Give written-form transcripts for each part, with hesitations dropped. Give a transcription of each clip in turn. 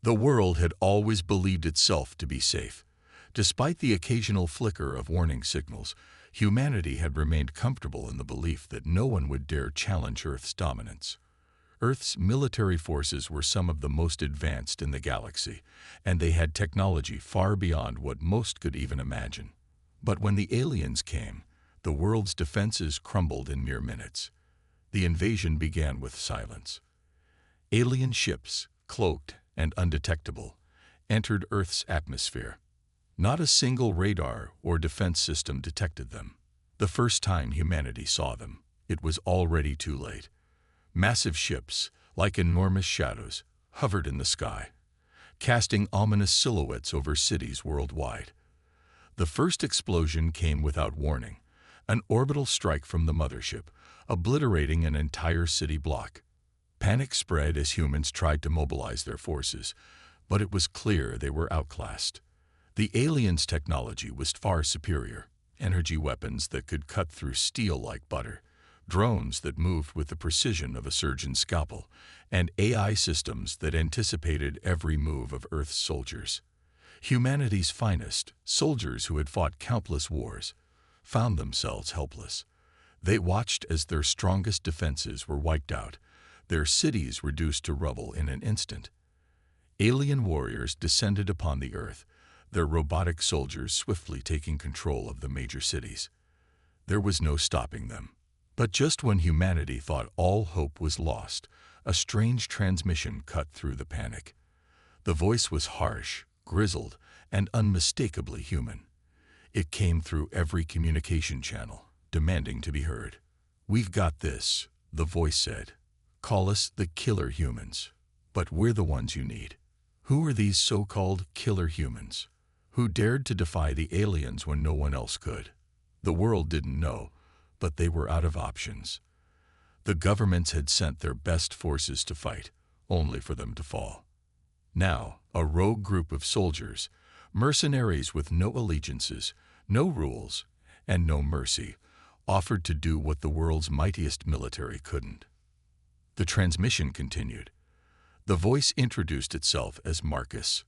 The world had always believed itself to be safe. Despite the occasional flicker of warning signals, humanity had remained comfortable in the belief that no one would dare challenge Earth's dominance. Earth's military forces were some of the most advanced in the galaxy, and they had technology far beyond what most could even imagine. But when the aliens came, the world's defenses crumbled in mere minutes. The invasion began with silence. Alien ships, cloaked and undetectable, entered Earth's atmosphere. Not a single radar or defense system detected them. The first time humanity saw them, it was already too late. Massive ships, like enormous shadows, hovered in the sky, casting ominous silhouettes over cities worldwide. The first explosion came without warning, an orbital strike from the mothership, obliterating an entire city block. Panic spread as humans tried to mobilize their forces, but it was clear they were outclassed. The aliens' technology was far superior: energy weapons that could cut through steel like butter, drones that moved with the precision of a surgeon's scalpel, and AI systems that anticipated every move of Earth's soldiers. Humanity's finest, soldiers who had fought countless wars, found themselves helpless. They watched as their strongest defenses were wiped out, their cities reduced to rubble in an instant. Alien warriors descended upon the Earth, their robotic soldiers swiftly taking control of the major cities. There was no stopping them. But just when humanity thought all hope was lost, a strange transmission cut through the panic. The voice was harsh, grizzled, and unmistakably human. It came through every communication channel, demanding to be heard. "We've got this," the voice said. "Call us the killer humans, but we're the ones you need." Who are these so-called killer humans? Who dared to defy the aliens when no one else could? The world didn't know, but they were out of options. The governments had sent their best forces to fight, only for them to fall. Now, a rogue group of soldiers, mercenaries with no allegiances, no rules, and no mercy, offered to do what the world's mightiest military couldn't. The transmission continued. The voice introduced itself as Marcus,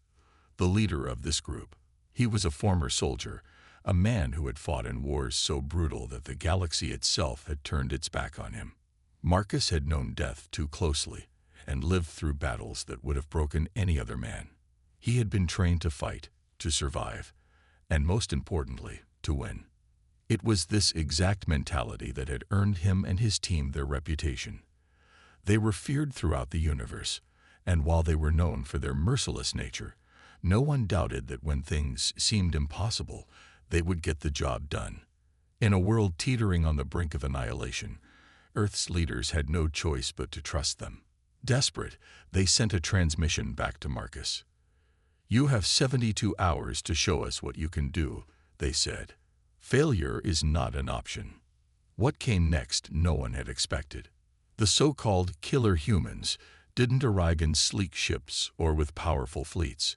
the leader of this group. He was a former soldier, a man who had fought in wars so brutal that the galaxy itself had turned its back on him. Marcus had known death too closely and lived through battles that would have broken any other man. He had been trained to fight, to survive, and most importantly, to win. It was this exact mentality that had earned him and his team their reputation. They were feared throughout the universe, and while they were known for their merciless nature, no one doubted that when things seemed impossible, they would get the job done. In a world teetering on the brink of annihilation, Earth's leaders had no choice but to trust them. Desperate, they sent a transmission back to Marcus. "You have 72 hours to show us what you can do," they said. Failure is not an option. What came next no one had expected. The so-called killer humans didn't arrive in sleek ships or with powerful fleets.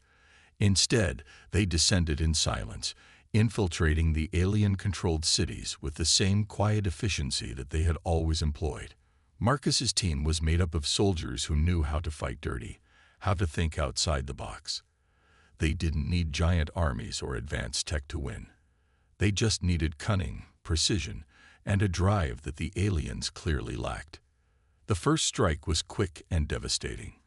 Instead, they descended in silence, infiltrating the alien-controlled cities with the same quiet efficiency that they had always employed. Marcus's team was made up of soldiers who knew how to fight dirty, how to think outside the box. They didn't need giant armies or advanced tech to win. They just needed cunning, precision, and a drive that the aliens clearly lacked. The first strike was quick and devastating.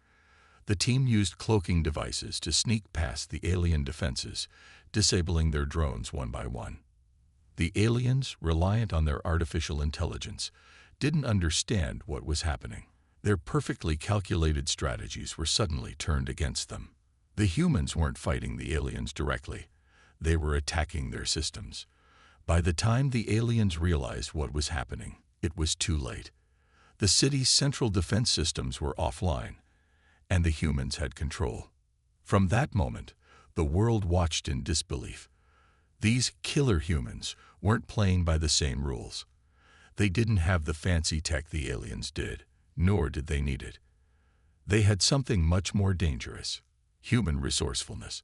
The team used cloaking devices to sneak past the alien defenses, disabling their drones one by one. The aliens, reliant on their artificial intelligence, didn't understand what was happening. Their perfectly calculated strategies were suddenly turned against them. The humans weren't fighting the aliens directly. They were attacking their systems. By the time the aliens realized what was happening, it was too late. The city's central defense systems were offline, and the humans had control. From that moment, the world watched in disbelief. These killer humans weren't playing by the same rules. They didn't have the fancy tech the aliens did, nor did they need it. They had something much more dangerous: human resourcefulness.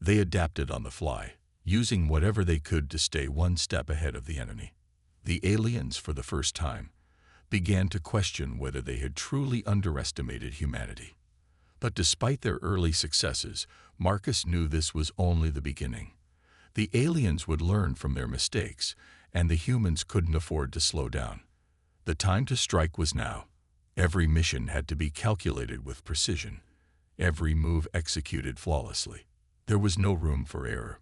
They adapted on the fly, using whatever they could to stay one step ahead of the enemy. The aliens, for the first time, began to question whether they had truly underestimated humanity. But despite their early successes, Marcus knew this was only the beginning. The aliens would learn from their mistakes, and the humans couldn't afford to slow down. The time to strike was now. Every mission had to be calculated with precision, every move executed flawlessly. There was no room for error.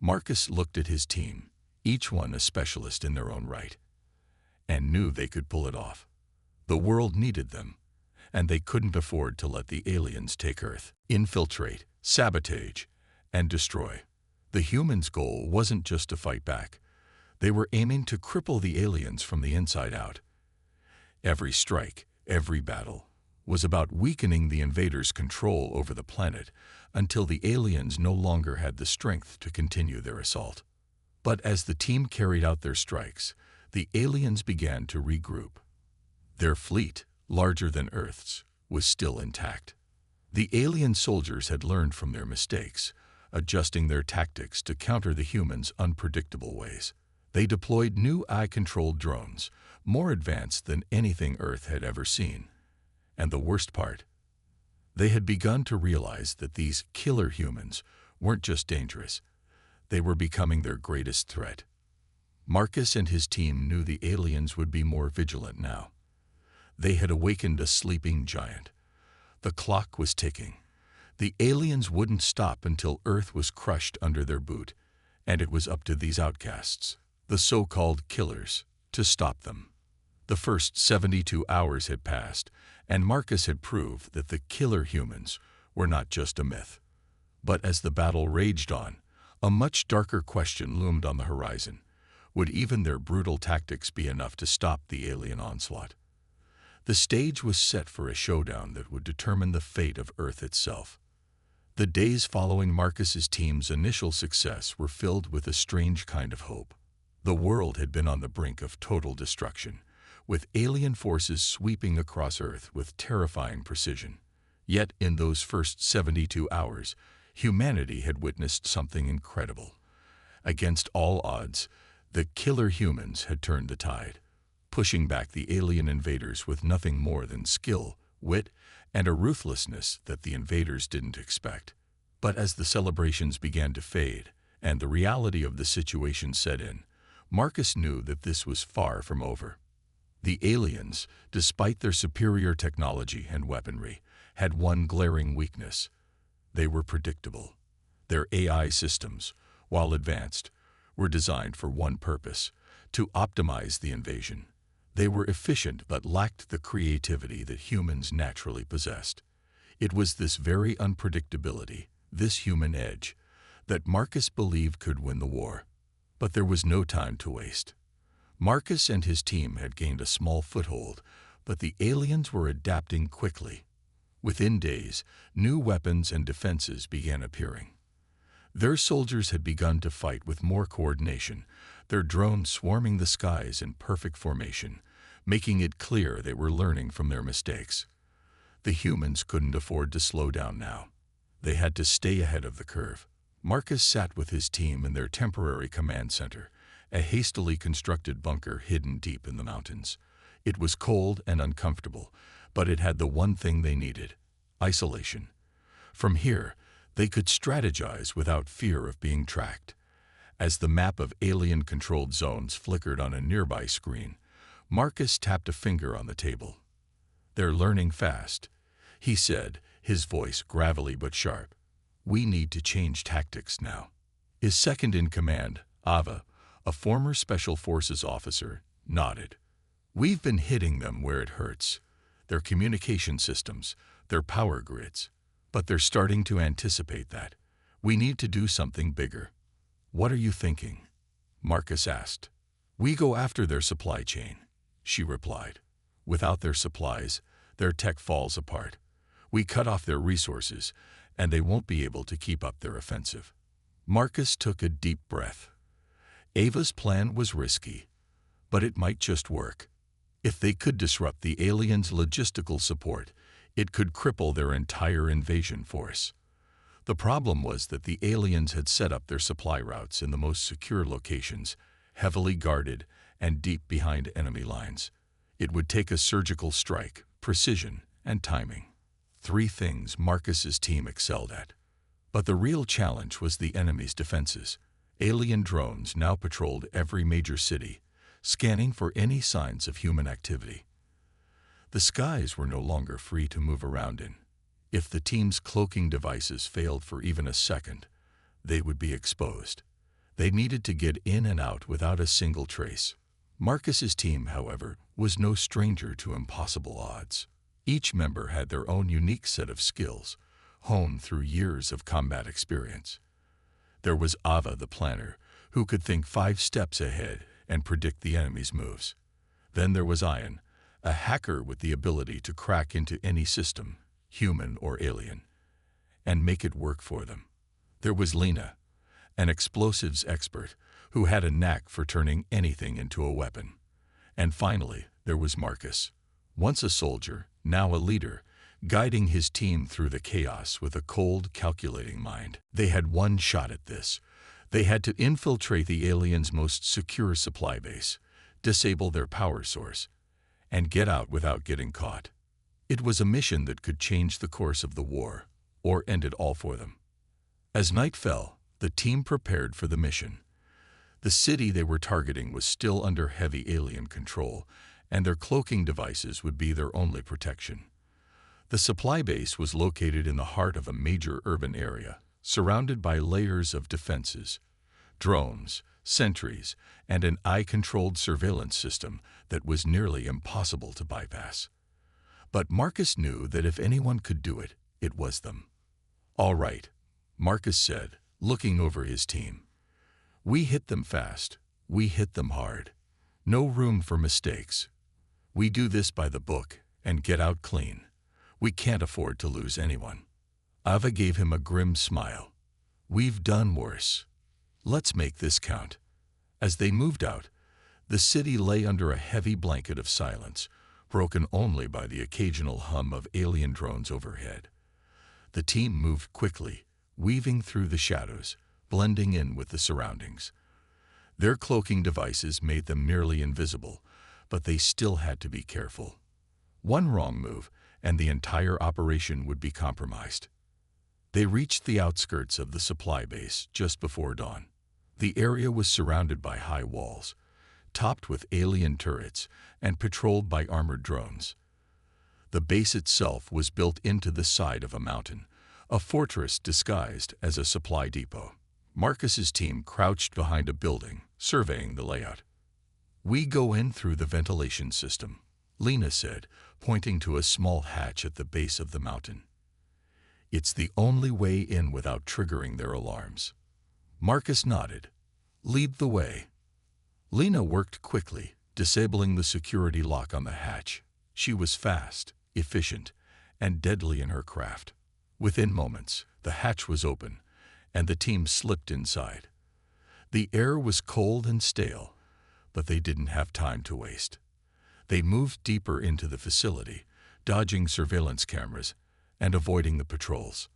Marcus looked at his team, each one a specialist in their own right, and knew they could pull it off. The world needed them, and they couldn't afford to let the aliens take Earth, infiltrate, sabotage, and destroy. The humans' goal wasn't just to fight back. They were aiming to cripple the aliens from the inside out. Every strike, every battle, was about weakening the invaders' control over the planet until the aliens no longer had the strength to continue their assault. But as the team carried out their strikes, the aliens began to regroup. Their fleet, larger than Earth's, was still intact. The alien soldiers had learned from their mistakes, adjusting their tactics to counter the humans' unpredictable ways. They deployed new eye-controlled drones, more advanced than anything Earth had ever seen. And the worst part, they had begun to realize that these killer humans weren't just dangerous. They were becoming their greatest threat. Marcus and his team knew the aliens would be more vigilant now. They had awakened a sleeping giant. The clock was ticking. The aliens wouldn't stop until Earth was crushed under their boot, and it was up to these outcasts, the so-called killers, to stop them. The first 72 hours had passed, and Marcus had proved that the killer humans were not just a myth. But as the battle raged on, a much darker question loomed on the horizon. Would even their brutal tactics be enough to stop the alien onslaught? The stage was set for a showdown that would determine the fate of Earth itself. The days following Marcus's team's initial success were filled with a strange kind of hope. The world had been on the brink of total destruction, with alien forces sweeping across Earth with terrifying precision. Yet in those first 72 hours, humanity had witnessed something incredible. Against all odds, the killer humans had turned the tide, pushing back the alien invaders with nothing more than skill, wit, and a ruthlessness that the invaders didn't expect. But as the celebrations began to fade and the reality of the situation set in, Marcus knew that this was far from over. The aliens, despite their superior technology and weaponry, had one glaring weakness. They were predictable. Their AI systems, while advanced, were designed for one purpose: to optimize the invasion. They were efficient but lacked the creativity that humans naturally possessed. It was this very unpredictability, this human edge, that Marcus believed could win the war. But there was no time to waste. Marcus and his team had gained a small foothold, but the aliens were adapting quickly. Within days, new weapons and defenses began appearing. Their soldiers had begun to fight with more coordination, their drones swarming the skies in perfect formation, making it clear they were learning from their mistakes. The humans couldn't afford to slow down now. They had to stay ahead of the curve. Marcus sat with his team in their temporary command center, a hastily constructed bunker hidden deep in the mountains. It was cold and uncomfortable, but it had the one thing they needed: isolation. From here, they could strategize without fear of being tracked. As the map of alien-controlled zones flickered on a nearby screen, Marcus tapped a finger on the table. "They're learning fast," he said, his voice gravelly but sharp. "We need to change tactics now." His second-in-command, Ava, a former Special Forces officer, nodded. "We've been hitting them where it hurts. Their communication systems, their power grids. But they're starting to anticipate that. We need to do something bigger." "What are you thinking?" Marcus asked. "We go after their supply chain," she replied. "Without their supplies, their tech falls apart. We cut off their resources, and they won't be able to keep up their offensive." Marcus took a deep breath. Ava's plan was risky, but it might just work. If they could disrupt the aliens' logistical support, it could cripple their entire invasion force. The problem was that the aliens had set up their supply routes in the most secure locations, heavily guarded and deep behind enemy lines. It would take a surgical strike, precision, and timing. three things Marcus's team excelled at. But the real challenge was the enemy's defenses. Alien drones now patrolled every major city, scanning for any signs of human activity. The skies were no longer free to move around in. If the team's cloaking devices failed for even a second, they would be exposed. They needed to get in and out without a single trace. Marcus's team, however, was no stranger to impossible odds. Each member had their own unique set of skills, honed through years of combat experience. There was Ava the planner, who could think 5 steps ahead and predict the enemy's moves. Then there was Ian, a hacker with the ability to crack into any system, human or alien, and make it work for them. There was Lena, an explosives expert who had a knack for turning anything into a weapon. And finally, there was Marcus, once a soldier, now a leader, guiding his team through the chaos with a cold, calculating mind. They had one shot at this. They had to infiltrate the aliens' most secure supply base, disable their power source, and get out without getting caught. It was a mission that could change the course of the war, or end it all for them. As night fell, the team prepared for the mission. The city they were targeting was still under heavy alien control, and their cloaking devices would be their only protection. The supply base was located in the heart of a major urban area, surrounded by layers of defenses, drones, sentries, and an eye-controlled surveillance system that was nearly impossible to bypass. But Marcus knew that if anyone could do it, it was them. "All right," Marcus said, looking over his team. "We hit them fast. We hit them hard. No room for mistakes. We do this by the book and get out clean. We can't afford to lose anyone." Ava gave him a grim smile. "We've done worse. Let's make this count." As they moved out, the city lay under a heavy blanket of silence, broken only by the occasional hum of alien drones overhead. The team moved quickly, weaving through the shadows, blending in with the surroundings. Their cloaking devices made them nearly invisible, but they still had to be careful. One wrong move, and the entire operation would be compromised. They reached the outskirts of the supply base just before dawn. The area was surrounded by high walls, topped with alien turrets and patrolled by armored drones. The base itself was built into the side of a mountain, a fortress disguised as a supply depot. Marcus's team crouched behind a building, surveying the layout. "We go in through the ventilation system," Lena said, pointing to a small hatch at the base of the mountain. "It's the only way in without triggering their alarms." Marcus nodded. "Lead the way." Lena worked quickly, disabling the security lock on the hatch. She was fast, efficient, and deadly in her craft. Within moments, the hatch was open, and the team slipped inside. The air was cold and stale, but they didn't have time to waste. They moved deeper into the facility, dodging surveillance cameras and avoiding the patrols.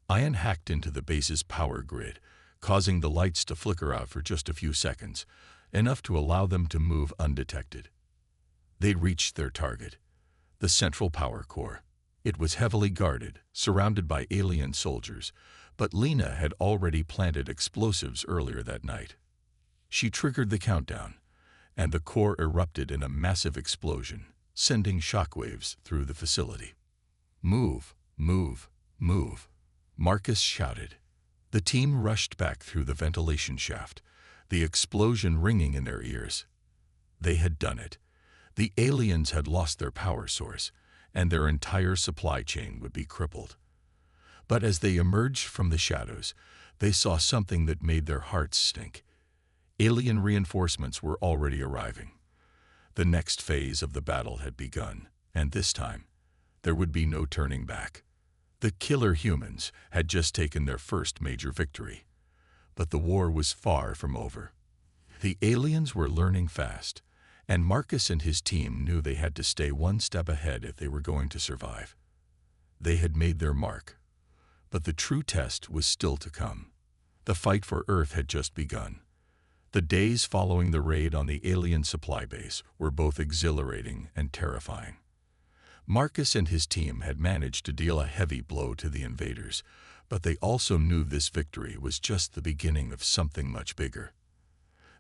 Ian hacked into the base's power grid, causing the lights to flicker out for just a few seconds, enough to allow them to move undetected. They reached their target, the central power core. It was heavily guarded, surrounded by alien soldiers, but Lena had already planted explosives earlier that night. She triggered the countdown, and the core erupted in a massive explosion, sending shockwaves through the facility. "Move, move, move," Marcus shouted. The team rushed back through the ventilation shaft, the explosion ringing in their ears. They had done it. The aliens had lost their power source, and their entire supply chain would be crippled. But as they emerged from the shadows, they saw something that made their hearts stink. Alien reinforcements were already arriving. The next phase of the battle had begun, and this time, there would be no turning back. The killer humans had just taken their first major victory, but the war was far from over. The aliens were learning fast, and Marcus and his team knew they had to stay one step ahead if they were going to survive. They had made their mark, but the true test was still to come. The fight for Earth had just begun. The days following the raid on the alien supply base were both exhilarating and terrifying. Marcus and his team had managed to deal a heavy blow to the invaders, but they also knew this victory was just the beginning of something much bigger.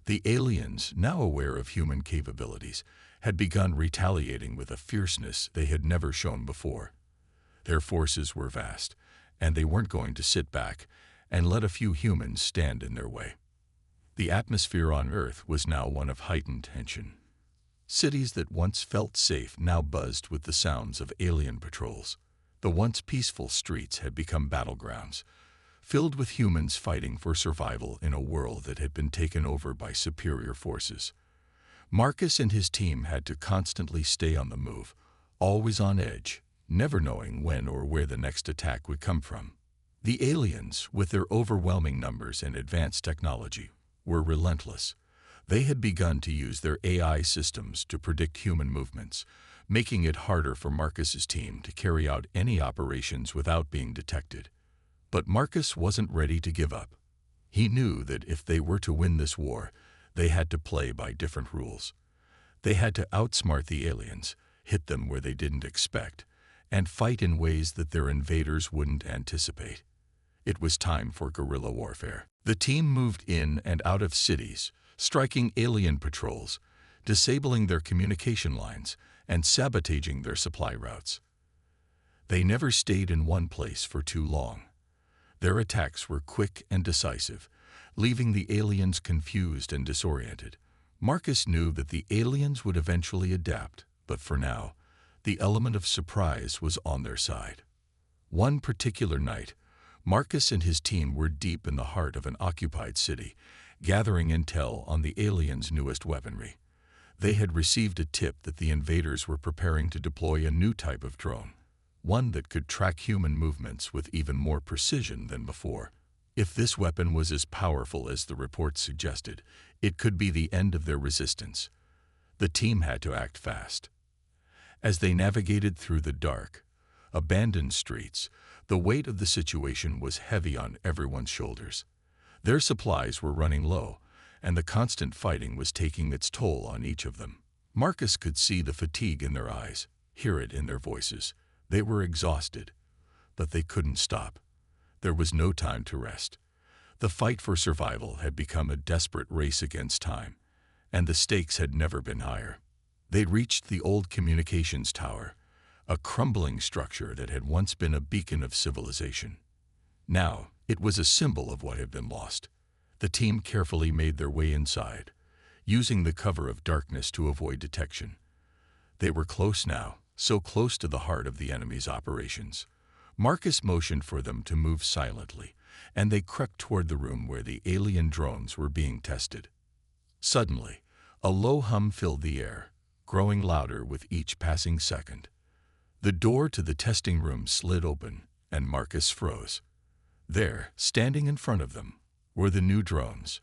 The aliens, now aware of human capabilities, had begun retaliating with a fierceness they had never shown before. Their forces were vast, and they weren't going to sit back and let a few humans stand in their way. The atmosphere on Earth was now one of heightened tension. Cities that once felt safe now buzzed with the sounds of alien patrols. The once peaceful streets had become battlegrounds, filled with humans fighting for survival in a world that had been taken over by superior forces. Marcus and his team had to constantly stay on the move, always on edge, never knowing when or where the next attack would come from. The aliens, with their overwhelming numbers and advanced technology, were relentless. They had begun to use their AI systems to predict human movements, making it harder for Marcus's team to carry out any operations without being detected. But Marcus wasn't ready to give up. He knew that if they were to win this war, they had to play by different rules. They had to outsmart the aliens, hit them where they didn't expect, and fight in ways that their invaders wouldn't anticipate. It was time for guerrilla warfare. The team moved in and out of cities, striking alien patrols, disabling their communication lines, and sabotaging their supply routes. They never stayed in one place for too long. Their attacks were quick and decisive, leaving the aliens confused and disoriented. Marcus knew that the aliens would eventually adapt, but for now, the element of surprise was on their side. One particular night, Marcus and his team were deep in the heart of an occupied city, gathering intel on the aliens' newest weaponry. They had received a tip that the invaders were preparing to deploy a new type of drone, one that could track human movements with even more precision than before. If this weapon was as powerful as the reports suggested, it could be the end of their resistance. The team had to act fast. As they navigated through the dark, abandoned streets, the weight of the situation was heavy on everyone's shoulders. Their supplies were running low, and the constant fighting was taking its toll on each of them. Marcus could see the fatigue in their eyes, hear it in their voices. They were exhausted, but they couldn't stop. There was no time to rest. The fight for survival had become a desperate race against time, and the stakes had never been higher. They reached the old communications tower, a crumbling structure that had once been a beacon of civilization. Now, it was a symbol of what had been lost. The team carefully made their way inside, using the cover of darkness to avoid detection. They were close now, so close to the heart of the enemy's operations. Marcus motioned for them to move silently, and they crept toward the room where the alien drones were being tested. Suddenly, a low hum filled the air, growing louder with each passing second. The door to the testing room slid open, and Marcus froze. There, standing in front of them, were the new drones.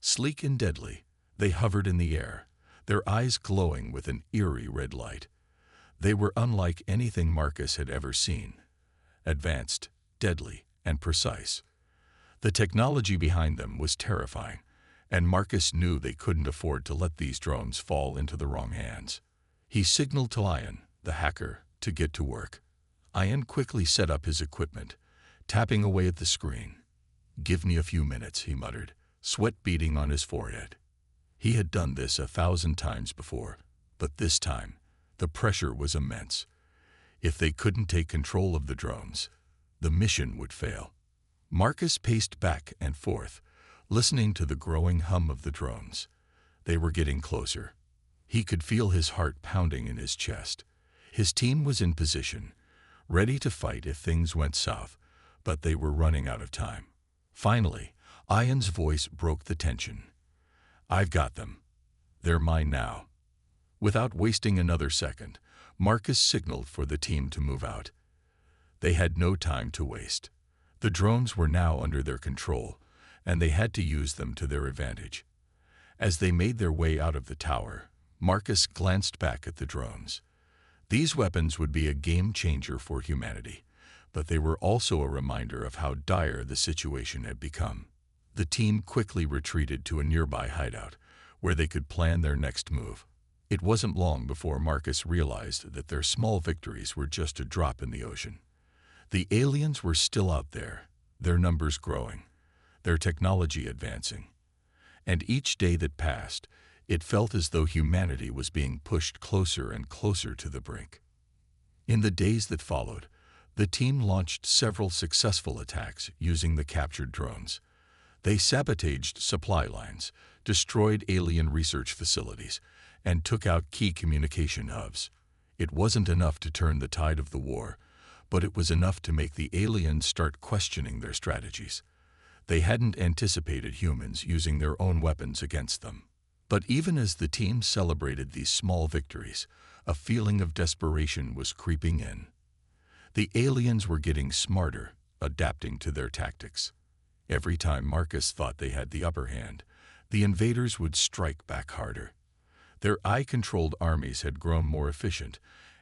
Sleek and deadly, they hovered in the air, their eyes glowing with an eerie red light. They were unlike anything Marcus had ever seen. Advanced, deadly, and precise. The technology behind them was terrifying, and Marcus knew they couldn't afford to let these drones fall into the wrong hands. He signaled to Ian, the hacker, to get to work. Ian quickly set up his equipment, tapping away at the screen. "Give me a few minutes," he muttered, sweat beading on his forehead. He had done this 1,000 times before, but this time, the pressure was immense. If they couldn't take control of the drones, the mission would fail. Marcus paced back and forth, listening to the growing hum of the drones. They were getting closer. He could feel his heart pounding in his chest. His team was in position, ready to fight if things went south, but they were running out of time. Finally, Ian's voice broke the tension. "I've got them. They're mine now." Without wasting another second, Marcus signaled for the team to move out. They had no time to waste. The drones were now under their control, and they had to use them to their advantage. As they made their way out of the tower, Marcus glanced back at the drones. These weapons would be a game changer for humanity, but they were also a reminder of how dire the situation had become. The team quickly retreated to a nearby hideout, where they could plan their next move. It wasn't long before Marcus realized that their small victories were just a drop in the ocean. The aliens were still out there, their numbers growing, their technology advancing. And each day that passed, it felt as though humanity was being pushed closer and closer to the brink. In the days that followed, the team launched several successful attacks using the captured drones. They sabotaged supply lines, destroyed alien research facilities, and took out key communication hubs. It wasn't enough to turn the tide of the war, but it was enough to make the aliens start questioning their strategies. They hadn't anticipated humans using their own weapons against them. But even as the team celebrated these small victories, a feeling of desperation was creeping in. The aliens were getting smarter, adapting to their tactics. Every time Marcus thought they had the upper hand, the invaders would strike back harder. Their eye-controlled armies had grown more efficient,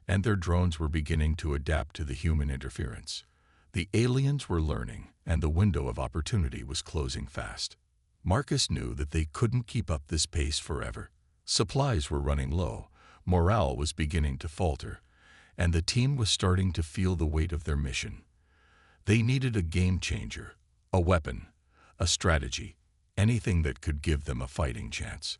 and their drones were beginning to adapt to the human interference. The aliens were learning, and the window of opportunity was closing fast. Marcus knew that they couldn't keep up this pace forever. Supplies were running low, morale was beginning to falter, and the team was starting to feel the weight of their mission. They needed a game changer, a weapon, a strategy, anything that could give them a fighting chance.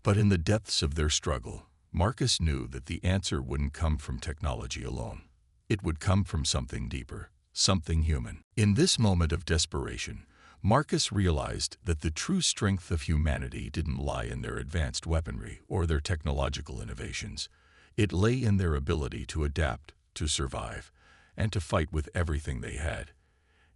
But in the depths of their struggle, Marcus knew that the answer wouldn't come from technology alone. It would come from something deeper, something human. In this moment of desperation, Marcus realized that the true strength of humanity didn't lie in their advanced weaponry or their technological innovations. It lay in their ability to adapt, to survive, and to fight with everything they had,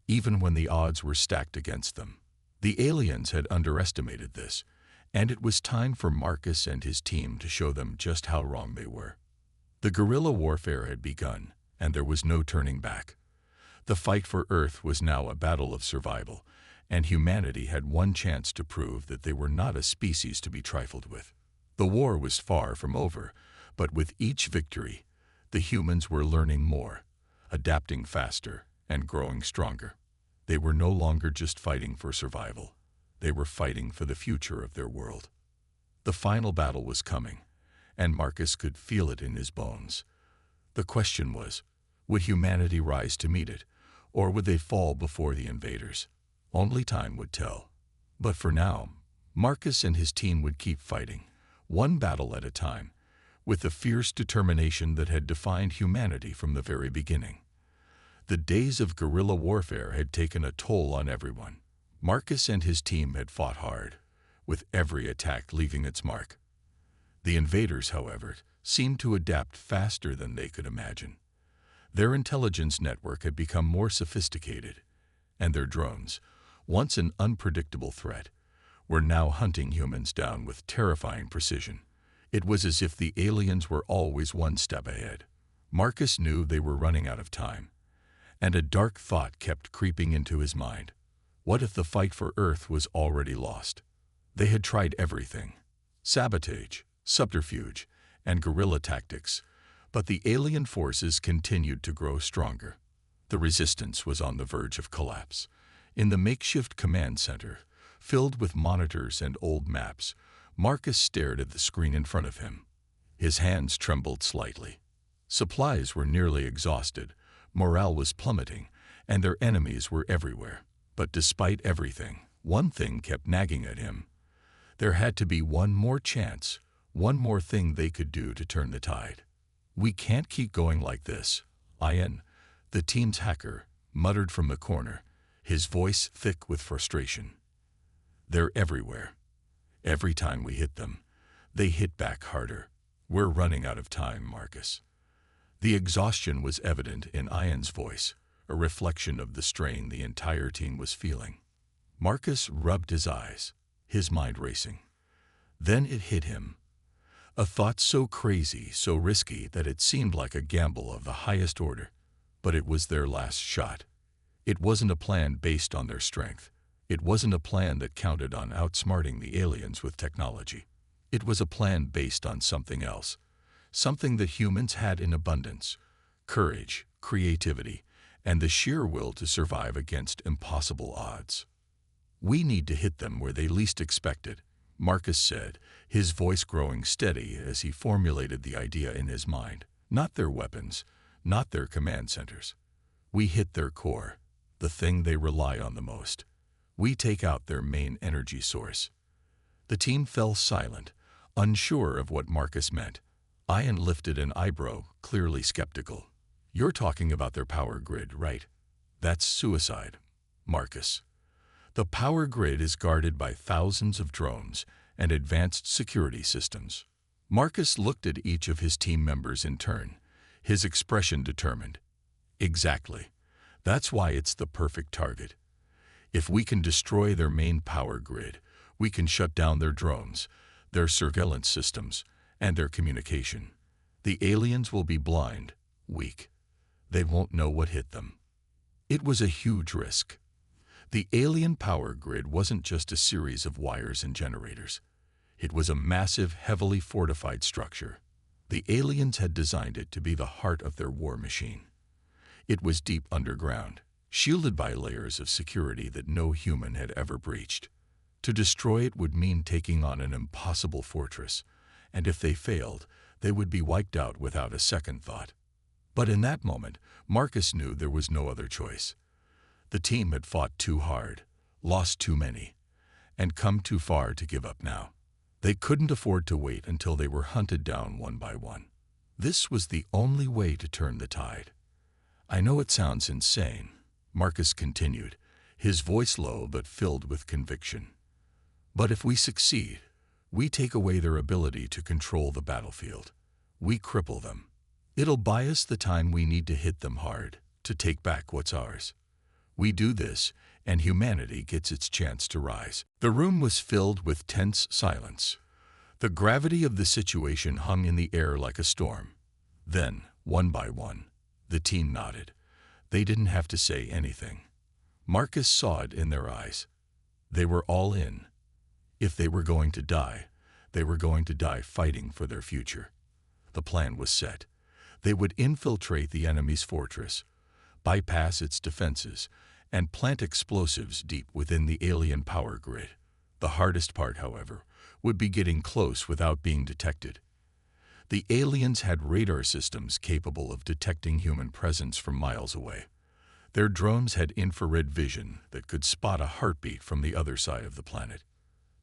even when the odds were stacked against them. The aliens had underestimated this, and it was time for Marcus and his team to show them just how wrong they were. The guerrilla warfare had begun, and there was no turning back. The fight for Earth was now a battle of survival, and humanity had one chance to prove that they were not a species to be trifled with. The war was far from over, but with each victory, the humans were learning more, adapting faster, and growing stronger. They were no longer just fighting for survival. They were fighting for the future of their world. The final battle was coming, and Marcus could feel it in his bones. The question was, would humanity rise to meet it, or would they fall before the invaders? Only time would tell. But for now, Marcus and his team would keep fighting, one battle at a time, with the fierce determination that had defined humanity from the very beginning. The days of guerrilla warfare had taken a toll on everyone. Marcus and his team had fought hard, with every attack leaving its mark. The invaders, however, seemed to adapt faster than they could imagine. Their intelligence network had become more sophisticated, and their drones, once an unpredictable threat, were now hunting humans down with terrifying precision. It was as if the aliens were always one step ahead. Marcus knew they were running out of time, and a dark thought kept creeping into his mind. What if the fight for Earth was already lost? They had tried everything: sabotage, subterfuge, and guerrilla tactics, but the alien forces continued to grow stronger. The resistance was on the verge of collapse. In the makeshift command center, filled with monitors and old maps, Marcus stared at the screen in front of him. His hands trembled slightly. Supplies were nearly exhausted, morale was plummeting, and their enemies were everywhere. But despite everything, one thing kept nagging at him. There had to be one more chance, one more thing they could do to turn the tide. "We can't keep going like this," Ian, the team's hacker, muttered from the corner, his voice thick with frustration. "They're everywhere. Every time we hit them, they hit back harder. We're running out of time, Marcus." The exhaustion was evident in Ian's voice, a reflection of the strain the entire team was feeling. Marcus rubbed his eyes, his mind racing. Then it hit him. A thought so crazy, so risky, that it seemed like a gamble of the highest order. But it was their last shot. It wasn't a plan based on their strength. It wasn't a plan that counted on outsmarting the aliens with technology. It was a plan based on something else, something that humans had in abundance: courage, creativity, and the sheer will to survive against impossible odds. "We need to hit them where they least expect it," Marcus said, his voice growing steady as he formulated the idea in his mind. Not their weapons, not their command centers. We hit their core, the thing they rely on the most. We take out their main energy source. The team fell silent, unsure of what Marcus meant. Ian lifted an eyebrow, clearly skeptical. You're talking about their power grid, right? That's suicide, Marcus. The power grid is guarded by thousands of drones and advanced security systems. Marcus looked at each of his team members in turn, his expression determined. Exactly. That's why it's the perfect target. If we can destroy their main power grid, we can shut down their drones, their surveillance systems, and their communication. The aliens will be blind, weak. They won't know what hit them. It was a huge risk. The alien power grid wasn't just a series of wires and generators. It was a massive, heavily fortified structure. The aliens had designed it to be the heart of their war machine. It was deep underground, shielded by layers of security that no human had ever breached. To destroy it would mean taking on an impossible fortress, and if they failed, they would be wiped out without a second thought. But in that moment, Marcus knew there was no other choice. The team had fought too hard, lost too many, and come too far to give up now. They couldn't afford to wait until they were hunted down one by one. This was the only way to turn the tide. I know it sounds insane, Marcus continued, his voice low but filled with conviction. But if we succeed, we take away their ability to control the battlefield. We cripple them. It'll buy us the time we need to hit them hard, to take back what's ours. We do this, and humanity gets its chance to rise. The room was filled with tense silence. The gravity of the situation hung in the air like a storm. Then, one by one, the team nodded. They didn't have to say anything. Marcus saw it in their eyes. They were all in. If they were going to die, they were going to die fighting for their future. The plan was set. They would infiltrate the enemy's fortress, bypass its defenses, and plant explosives deep within the alien power grid. The hardest part, however, would be getting close without being detected. The aliens had radar systems capable of detecting human presence from miles away. Their drones had infrared vision that could spot a heartbeat from the other side of the planet.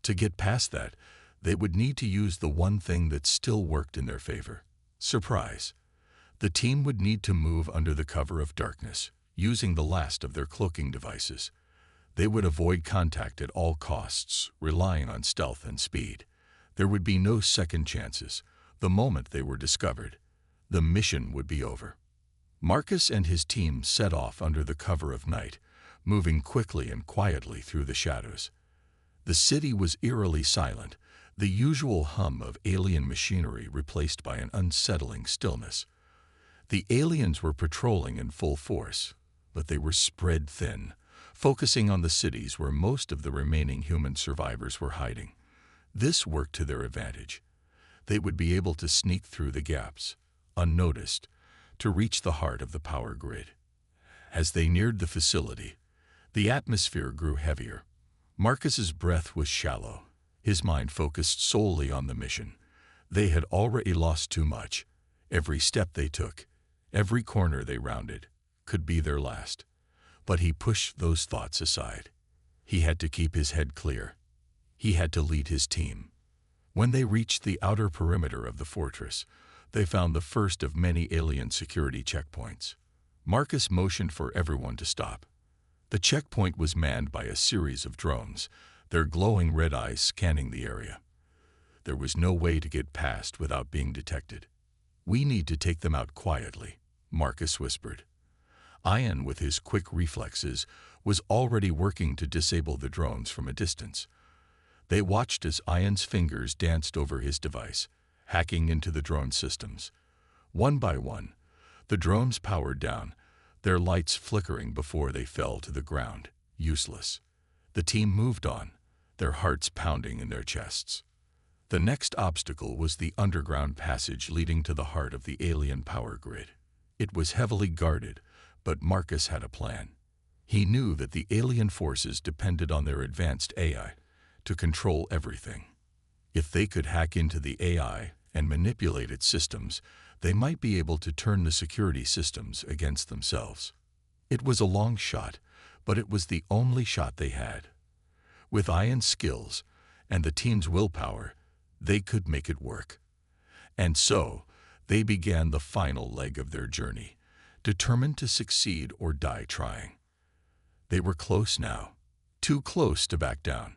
To get past that, they would need to use the one thing that still worked in their favor: surprise. The team would need to move under the cover of darkness, using the last of their cloaking devices. They would avoid contact at all costs, relying on stealth and speed. There would be no second chances. The moment they were discovered, the mission would be over. Marcus and his team set off under the cover of night, moving quickly and quietly through the shadows. The city was eerily silent, the usual hum of alien machinery replaced by an unsettling stillness. The aliens were patrolling in full force, but they were spread thin, focusing on the cities where most of the remaining human survivors were hiding. This worked to their advantage. They would be able to sneak through the gaps, unnoticed, to reach the heart of the power grid. As they neared the facility, the atmosphere grew heavier. Marcus's breath was shallow, his mind focused solely on the mission. They had already lost too much. Every step they took, every corner they rounded, could be their last. But he pushed those thoughts aside. He had to keep his head clear. He had to lead his team. When they reached the outer perimeter of the fortress, they found the first of many alien security checkpoints. Marcus motioned for everyone to stop. The checkpoint was manned by a series of drones, their glowing red eyes scanning the area. There was no way to get past without being detected. "We need to take them out quietly," Marcus whispered. Ian, with his quick reflexes, was already working to disable the drones from a distance. They watched as Ian's fingers danced over his device, hacking into the drone systems. One by one, the drones powered down, their lights flickering before they fell to the ground, useless. The team moved on, their hearts pounding in their chests. The next obstacle was the underground passage leading to the heart of the alien power grid. It was heavily guarded, but Marcus had a plan. He knew that the alien forces depended on their advanced AI to control everything. If they could hack into the AI and manipulate its systems, they might be able to turn the security systems against themselves. It was a long shot, but it was the only shot they had. With Ian's skills and the team's willpower, they could make it work. And so, they began the final leg of their journey, determined to succeed or die trying. They were close now, too close to back down.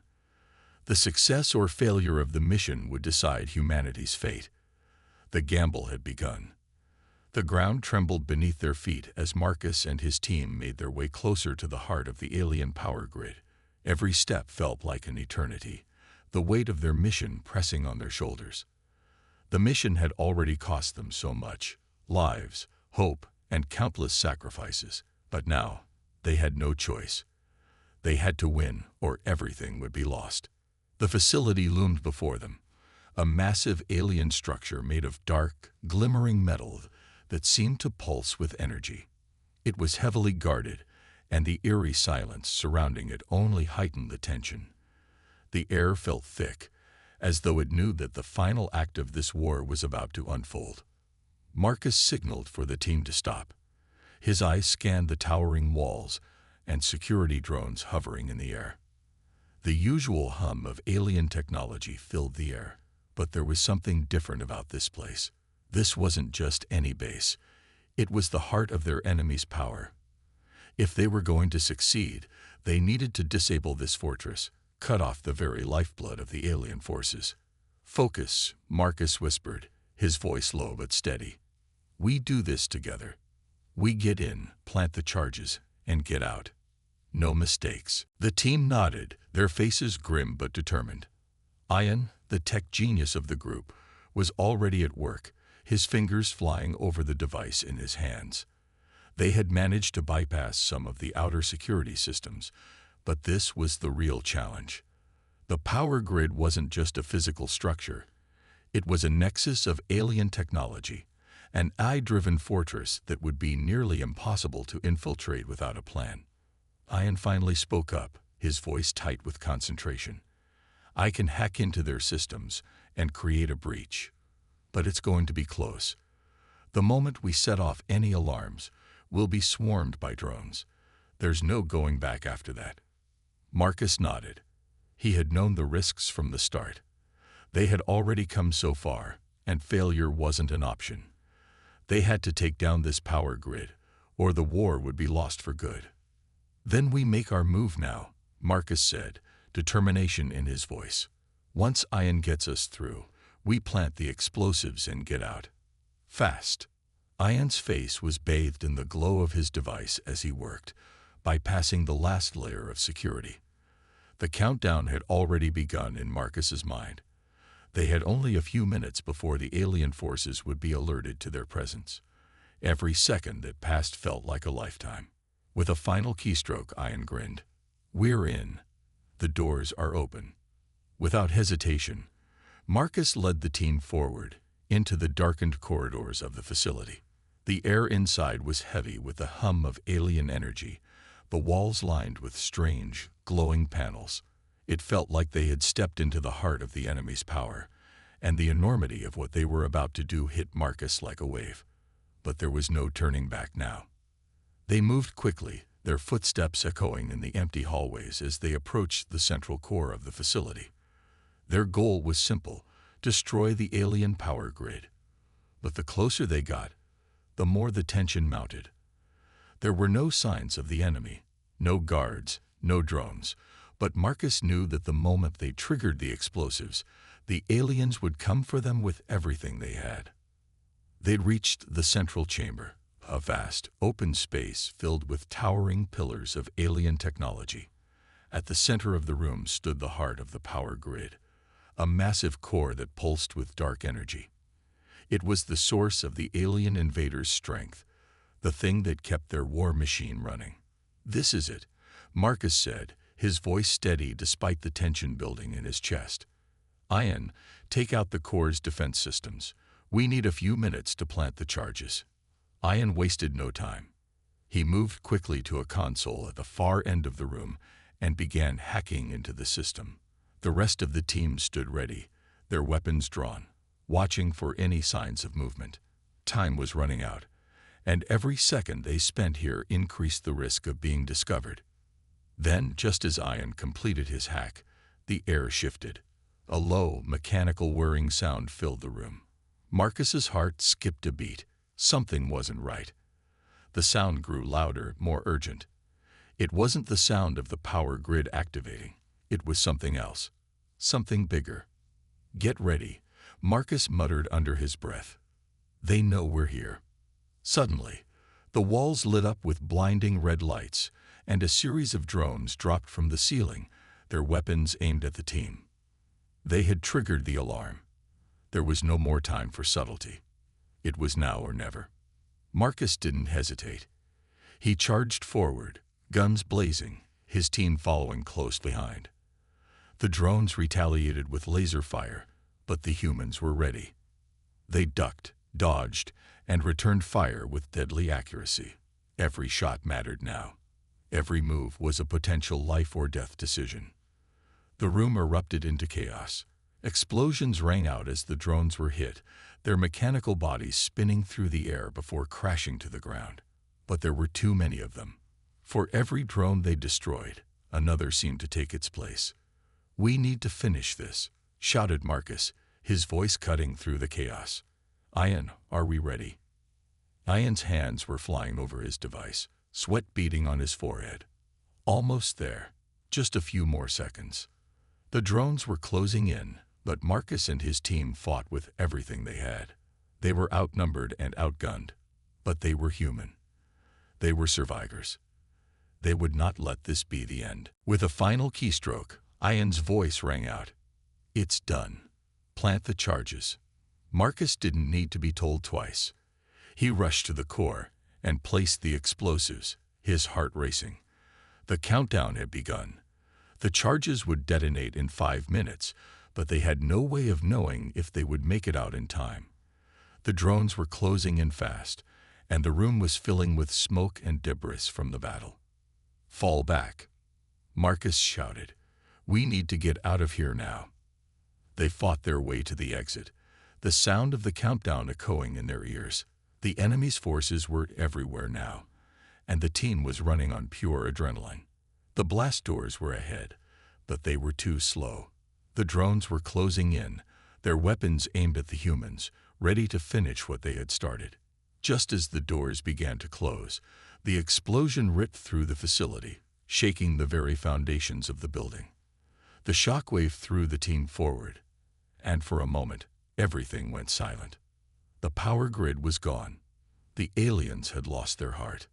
The success or failure of the mission would decide humanity's fate. The gamble had begun. The ground trembled beneath their feet as Marcus and his team made their way closer to the heart of the alien power grid. Every step felt like an eternity, the weight of their mission pressing on their shoulders. The mission had already cost them so much: lives, hope, and countless sacrifices. But now, they had no choice. They had to win, or everything would be lost. The facility loomed before them, a massive alien structure made of dark, glimmering metal that seemed to pulse with energy. It was heavily guarded, and the eerie silence surrounding it only heightened the tension. The air felt thick, as though it knew that the final act of this war was about to unfold. Marcus signaled for the team to stop. His eyes scanned the towering walls and security drones hovering in the air. The usual hum of alien technology filled the air, but there was something different about this place. This wasn't just any base. It was the heart of their enemy's power. If they were going to succeed, they needed to disable this fortress, cut off the very lifeblood of the alien forces. "Focus," Marcus whispered, his voice low but steady. "We do this together. We get in, plant the charges, and get out. No mistakes." The team nodded, their faces grim but determined. Ian, the tech genius of the group, was already at work, his fingers flying over the device in his hands. They had managed to bypass some of the outer security systems, but this was the real challenge. The power grid wasn't just a physical structure. It was a nexus of alien technology, an AI-driven fortress that would be nearly impossible to infiltrate without a plan. Ian finally spoke up, his voice tight with concentration. "I can hack into their systems and create a breach. But it's going to be close. The moment we set off any alarms, we'll be swarmed by drones. There's no going back after that." Marcus nodded. He had known the risks from the start. They had already come so far, and failure wasn't an option. They had to take down this power grid, or the war would be lost for good. "Then we make our move now," Marcus said, determination in his voice. "Once Ian gets us through, we plant the explosives and get out. Fast." Ian's face was bathed in the glow of his device as he worked, bypassing the last layer of security. The countdown had already begun in Marcus's mind. They had only a few minutes before the alien forces would be alerted to their presence. Every second that passed felt like a lifetime. With a final keystroke, Ian grinned. "We're in. The doors are open." Without hesitation, Marcus led the team forward, into the darkened corridors of the facility. The air inside was heavy with the hum of alien energy, the walls lined with strange, glowing panels. It felt like they had stepped into the heart of the enemy's power, and the enormity of what they were about to do hit Marcus like a wave. But there was no turning back now. They moved quickly, their footsteps echoing in the empty hallways as they approached the central core of the facility. Their goal was simple: destroy the alien power grid. But the closer they got, the more the tension mounted. There were no signs of the enemy, no guards, no drones, but Marcus knew that the moment they triggered the explosives, the aliens would come for them with everything they had. They'd reached the central chamber, a vast, open space filled with towering pillars of alien technology. At the center of the room stood the heart of the power grid, a massive core that pulsed with dark energy. It was the source of the alien invaders' strength, the thing that kept their war machine running. "This is it," Marcus said, his voice steady despite the tension building in his chest. "Ian, take out the core's defense systems. We need a few minutes to plant the charges." Ian wasted no time. He moved quickly to a console at the far end of the room and began hacking into the system. The rest of the team stood ready, their weapons drawn, watching for any signs of movement. Time was running out, and every second they spent here increased the risk of being discovered. Then, just as Ian completed his hack, the air shifted. A low, mechanical whirring sound filled the room. Marcus's heart skipped a beat. Something wasn't right. The sound grew louder, more urgent. It wasn't the sound of the power grid activating. It was something else. Something bigger. "Get ready," Marcus muttered under his breath. "They know we're here." Suddenly, the walls lit up with blinding red lights, and a series of drones dropped from the ceiling, their weapons aimed at the team. They had triggered the alarm. There was no more time for subtlety. It was now or never. Marcus didn't hesitate. He charged forward, guns blazing, his team following close behind. The drones retaliated with laser fire, but the humans were ready. They ducked, dodged, and returned fire with deadly accuracy. Every shot mattered now. Every move was a potential life or death decision. The room erupted into chaos. Explosions rang out as the drones were hit, their mechanical bodies spinning through the air before crashing to the ground. But there were too many of them. For every drone they destroyed, another seemed to take its place. "We need to finish this," shouted Marcus, his voice cutting through the chaos. "Ian, are we ready?" Ian's hands were flying over his device, sweat beading on his forehead. Almost there. Just a few more seconds. The drones were closing in, but Marcus and his team fought with everything they had. They were outnumbered and outgunned, but they were human. They were survivors. They would not let this be the end. With a final keystroke, Ian's voice rang out. "It's done. Plant the charges." Marcus didn't need to be told twice. He rushed to the core and placed the explosives, his heart racing. The countdown had begun. The charges would detonate in 5 minutes, but they had no way of knowing if they would make it out in time. The drones were closing in fast, and the room was filling with smoke and debris from the battle. "Fall back," Marcus shouted. "We need to get out of here now." They fought their way to the exit, the sound of the countdown echoing in their ears. The enemy's forces were everywhere now, and the team was running on pure adrenaline. The blast doors were ahead, but they were too slow. The drones were closing in, their weapons aimed at the humans, ready to finish what they had started. Just as the doors began to close, the explosion ripped through the facility, shaking the very foundations of the building. The shockwave threw the team forward, and for a moment, everything went silent. The power grid was gone. The aliens had lost their heart.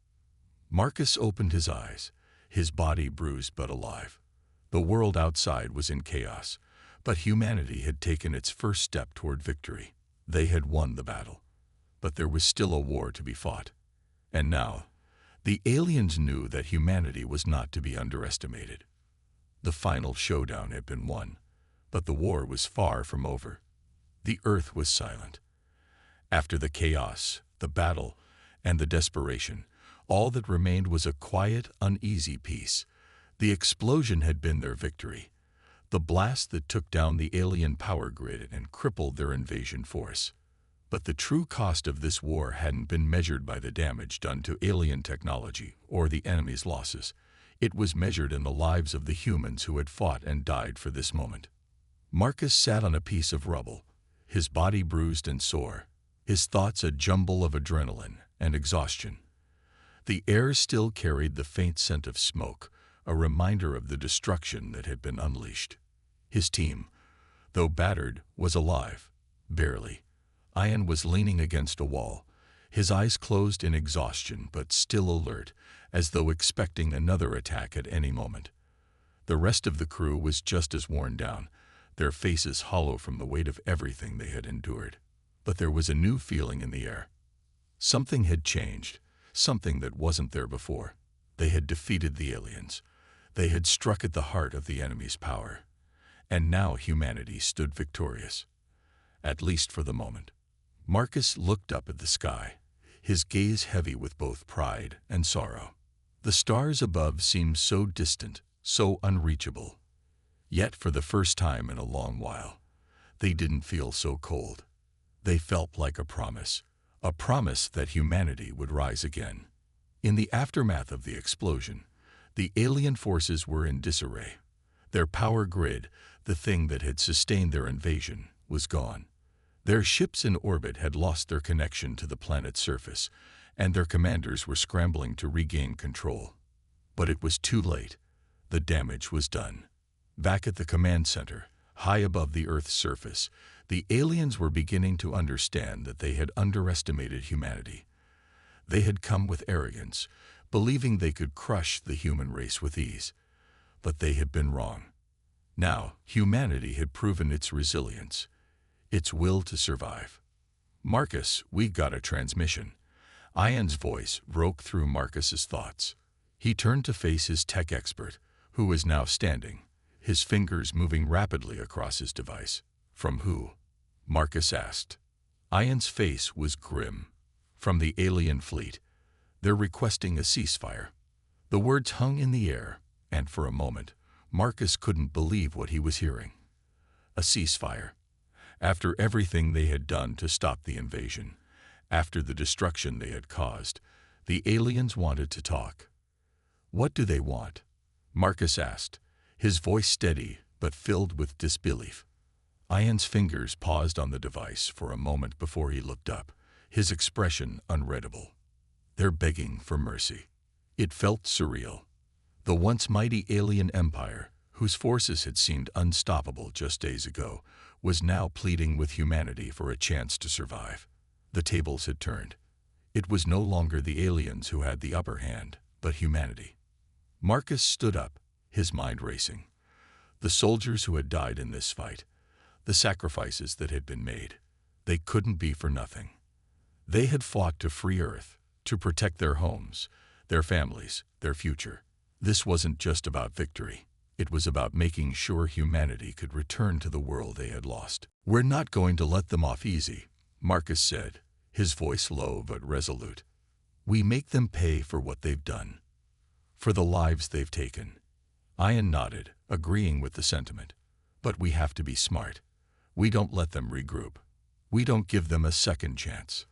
Marcus opened his eyes, his body bruised but alive. The world outside was in chaos, but humanity had taken its first step toward victory. They had won the battle, but there was still a war to be fought. And now, the aliens knew that humanity was not to be underestimated. The final showdown had been won, but the war was far from over. The earth was silent. After the chaos, the battle, and the desperation, all that remained was a quiet, uneasy peace. The explosion had been their victory, the blast that took down the alien power grid and crippled their invasion force. But the true cost of this war hadn't been measured by the damage done to alien technology or the enemy's losses. It was measured in the lives of the humans who had fought and died for this moment. Marcus sat on a piece of rubble, his body bruised and sore, his thoughts a jumble of adrenaline and exhaustion. The air still carried the faint scent of smoke, a reminder of the destruction that had been unleashed. His team, though battered, was alive, barely. Ian was leaning against a wall, his eyes closed in exhaustion but still alert, as though expecting another attack at any moment. The rest of the crew was just as worn down, their faces hollow from the weight of everything they had endured. But there was a new feeling in the air. Something had changed, something that wasn't there before. They had defeated the aliens. They had struck at the heart of the enemy's power. And now humanity stood victorious, at least for the moment. Marcus looked up at the sky, his gaze heavy with both pride and sorrow. The stars above seemed so distant, so unreachable. Yet for the first time in a long while, they didn't feel so cold. They felt like a promise that humanity would rise again. In the aftermath of the explosion, the alien forces were in disarray. Their power grid, the thing that had sustained their invasion, was gone. Their ships in orbit had lost their connection to the planet's surface, and their commanders were scrambling to regain control. But it was too late. The damage was done. Back at the command center, high above the Earth's surface, the aliens were beginning to understand that they had underestimated humanity. They had come with arrogance, believing they could crush the human race with ease. But they had been wrong. Now, humanity had proven its resilience, its will to survive. "Marcus, we got a transmission." Ian's voice broke through Marcus's thoughts. He turned to face his tech expert, who was now standing, his fingers moving rapidly across his device. "From who?" Marcus asked. Ian's face was grim. "From the alien fleet. They're requesting a ceasefire." The words hung in the air, and for a moment, Marcus couldn't believe what he was hearing. A ceasefire. After everything they had done to stop the invasion, after the destruction they had caused, the aliens wanted to talk. "What do they want?" Marcus asked, his voice steady but filled with disbelief. Ian's fingers paused on the device for a moment before he looked up, his expression unreadable. "They're begging for mercy." It felt surreal. The once mighty alien empire, whose forces had seemed unstoppable just days ago, was now pleading with humanity for a chance to survive. The tables had turned. It was no longer the aliens who had the upper hand, but humanity. Marcus stood up, his mind racing. The soldiers who had died in this fight, the sacrifices that had been made, they couldn't be for nothing. They had fought to free Earth, to protect their homes, their families, their future. This wasn't just about victory. It was about making sure humanity could return to the world they had lost. "We're not going to let them off easy," Marcus said, his voice low but resolute. "We make them pay for what they've done, for the lives they've taken." Ian nodded, agreeing with the sentiment. "But we have to be smart. We don't let them regroup. We don't give them a second chance."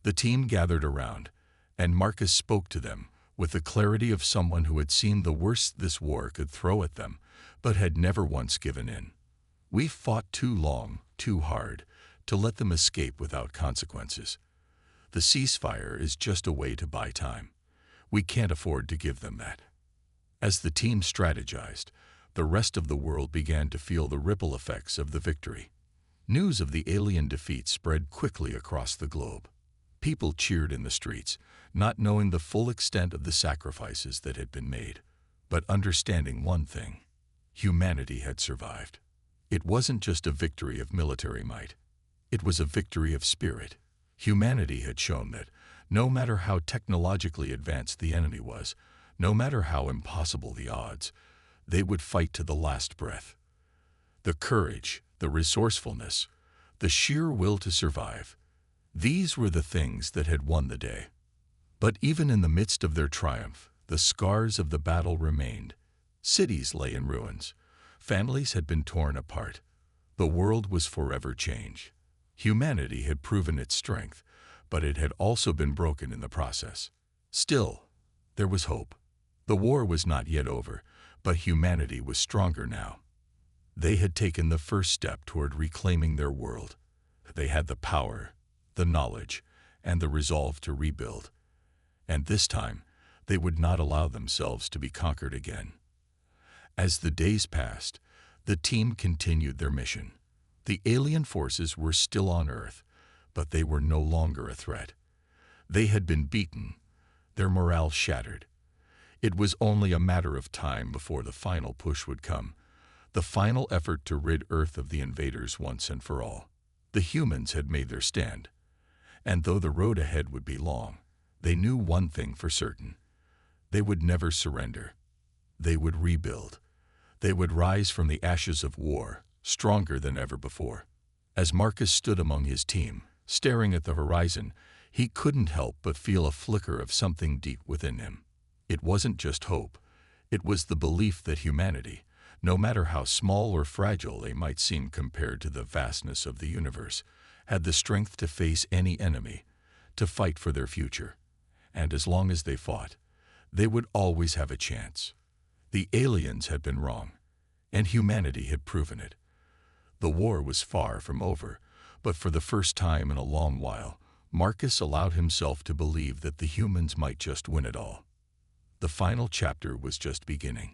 The team gathered around, and Marcus spoke to them with the clarity of someone who had seen the worst this war could throw at them, but had never once given in. "We've fought too long, too hard, to let them escape without consequences. The ceasefire is just a way to buy time. We can't afford to give them that." As the team strategized, the rest of the world began to feel the ripple effects of the victory. News of the alien defeat spread quickly across the globe. People cheered in the streets, not knowing the full extent of the sacrifices that had been made, but understanding one thing: humanity had survived. It wasn't just a victory of military might. It was a victory of spirit. Humanity had shown that, no matter how technologically advanced the enemy was, no matter how impossible the odds, they would fight to the last breath. The courage, the resourcefulness, the sheer will to survive, these were the things that had won the day. But even in the midst of their triumph, the scars of the battle remained. Cities lay in ruins. Families had been torn apart. The world was forever changed. Humanity had proven its strength, but it had also been broken in the process. Still, there was hope. The war was not yet over, but humanity was stronger now. They had taken the first step toward reclaiming their world. They had the power, the knowledge, and the resolve to rebuild. And this time, they would not allow themselves to be conquered again. As the days passed, the team continued their mission. The alien forces were still on Earth, but they were no longer a threat. They had been beaten, their morale shattered. It was only a matter of time before the final push would come, the final effort to rid Earth of the invaders once and for all. The humans had made their stand, and though the road ahead would be long, they knew one thing for certain: they would never surrender. They would rebuild. They would rise from the ashes of war, stronger than ever before. As Marcus stood among his team, staring at the horizon, he couldn't help but feel a flicker of something deep within him. It wasn't just hope. It was the belief that humanity, no matter how small or fragile they might seem compared to the vastness of the universe, had the strength to face any enemy, to fight for their future. And as long as they fought, they would always have a chance. The aliens had been wrong, and humanity had proven it. The war was far from over, but for the first time in a long while, Marcus allowed himself to believe that the humans might just win it all. The final chapter was just beginning.